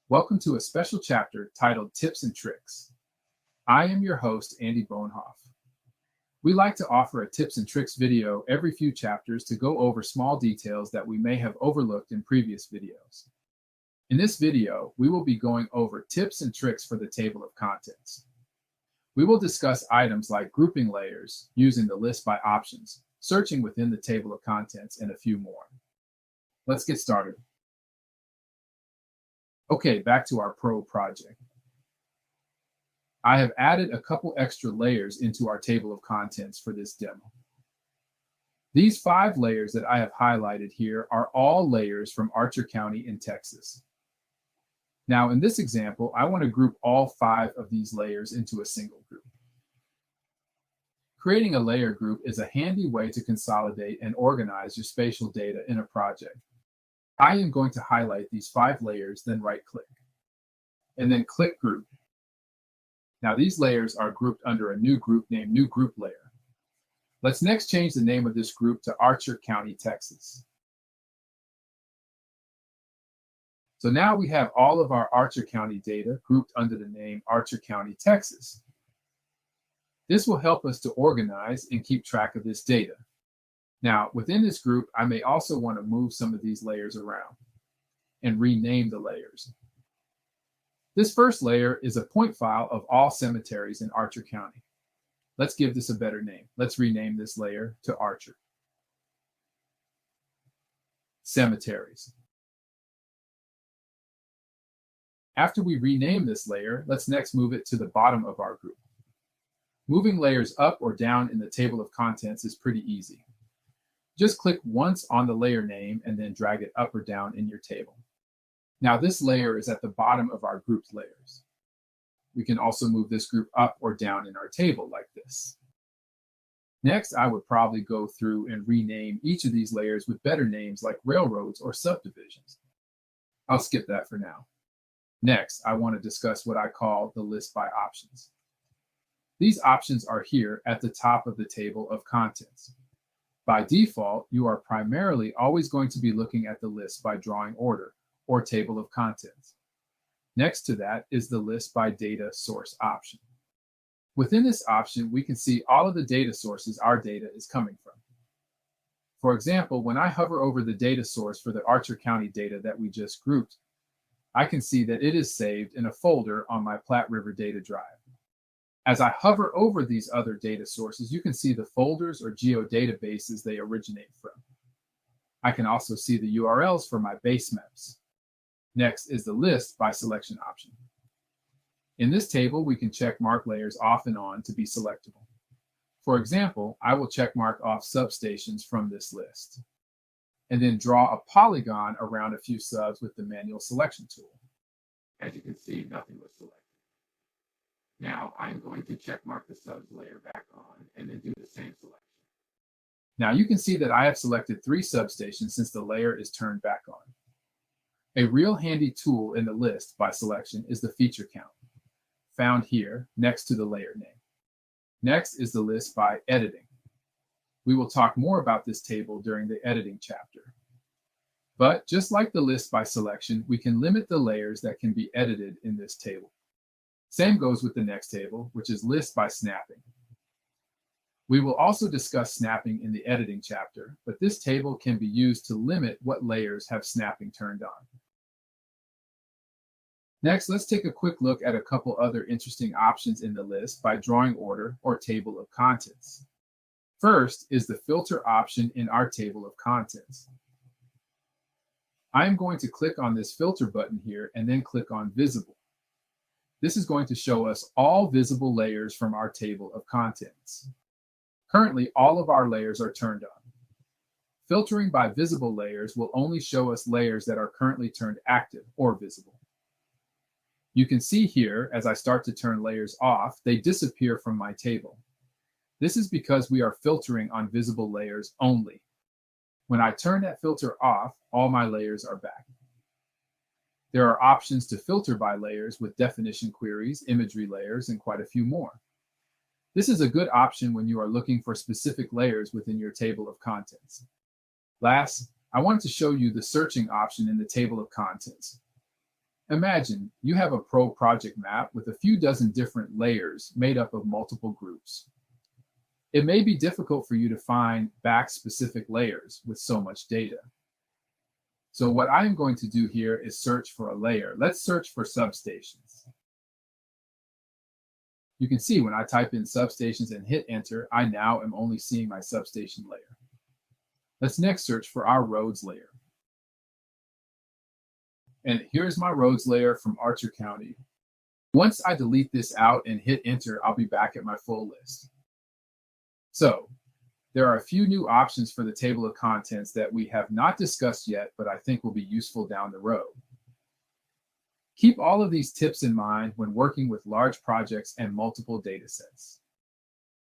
Welcome to a special chapter titled Tips and Tricks. I am your host, Andy Bohnhoff. We like to offer a tips and tricks video every few chapters to go over small details that we may have overlooked in previous videos. In this video, we will be going over tips and tricks for the table of contents. We will discuss items like grouping layers, using the list by options, searching within the table of contents, and a few more. Let's get started. Okay, back to our Pro project. I have added a couple extra layers into our table of contents for this demo. These 5 layers that I have highlighted here are all layers from Archer County in Texas. Now, in this example, I want to group all 5 of these layers into a single group. Creating a layer group is a handy way to consolidate and organize your spatial data in a project. I am going to highlight these 5 layers, then right-click, and then click Group. Now these layers are grouped under a new group named New Group Layer. Let's next change the name of this group to Archer County, Texas. So now we have all of our Archer County data grouped under the name Archer County, Texas. This will help us to organize and keep track of this data. Now, within this group, I may also want to move some of these layers around and rename the layers. This first layer is a point file of all cemeteries in Archer County. Let's give this a better name. Let's rename this layer to Archer. Cemeteries. After we rename this layer, let's next move it to the bottom of our group. Moving layers up or down in the table of contents is pretty easy. Just click once on the layer name and then drag it up or down in your table. Now this layer is at the bottom of our grouped layers. We can also move this group up or down in our table like this. Next, I would probably go through and rename each of these layers with better names like railroads or subdivisions. I'll skip that for now. Next, I want to discuss what I call the list by options. These options are here at the top of the table of contents. By default, you are primarily always going to be looking at the list by drawing order or table of contents. Next to that is the list by data source option. Within this option, we can see all of the data sources our data is coming from. For example, when I hover over the data source for the Archer County data that we just grouped, I can see that it is saved in a folder on my Platte River data drive. As I hover over these other data sources, you can see the folders or geodatabases they originate from. I can also see the URLs for my base maps. Next is the list by selection option. In this table, we can check mark layers off and on to be selectable. For example, I will check mark off substations from this list, and then draw a polygon around a few subs with the manual selection tool. As you can see, nothing was selected. Now I'm going to check mark the subs layer back on and then do the same selection. Now you can see that I have selected 3 substations since the layer is turned back on. A real handy tool in the list by selection is the feature count, found here next to the layer name. Next is the list by editing. We will talk more about this table during the editing chapter. But just like the list by selection, we can limit the layers that can be edited in this table. Same goes with the next table, which is list by snapping. We will also discuss snapping in the editing chapter, but this table can be used to limit what layers have snapping turned on. Next, let's take a quick look at a couple other interesting options in the list by drawing order or table of contents. First is the filter option in our table of contents. I am going to click on this filter button here and then click on visible. This is going to show us all visible layers from our table of contents. Currently, all of our layers are turned on. Filtering by visible layers will only show us layers that are currently turned active or visible. You can see here, as I start to turn layers off, they disappear from my table. This is because we are filtering on visible layers only. When I turn that filter off, all my layers are back. There are options to filter by layers with definition queries, imagery layers, and quite a few more. This is a good option when you are looking for specific layers within your table of contents. Last, I wanted to show you the searching option in the table of contents. Imagine you have a pro project map with a few dozen different layers made up of multiple groups. It may be difficult for you to find back specific layers with so much data. So what I'm going to do here is search for a layer. Let's search for substations. You can see when I type in substations and hit enter, I now am only seeing my substation layer. Let's next search for our roads layer. And here's my roads layer from Archer County. Once I delete this out and hit enter, I'll be back at my full list. So there are a few new options for the table of contents that we have not discussed yet, but I think will be useful down the road. Keep all of these tips in mind when working with large projects and multiple data sets.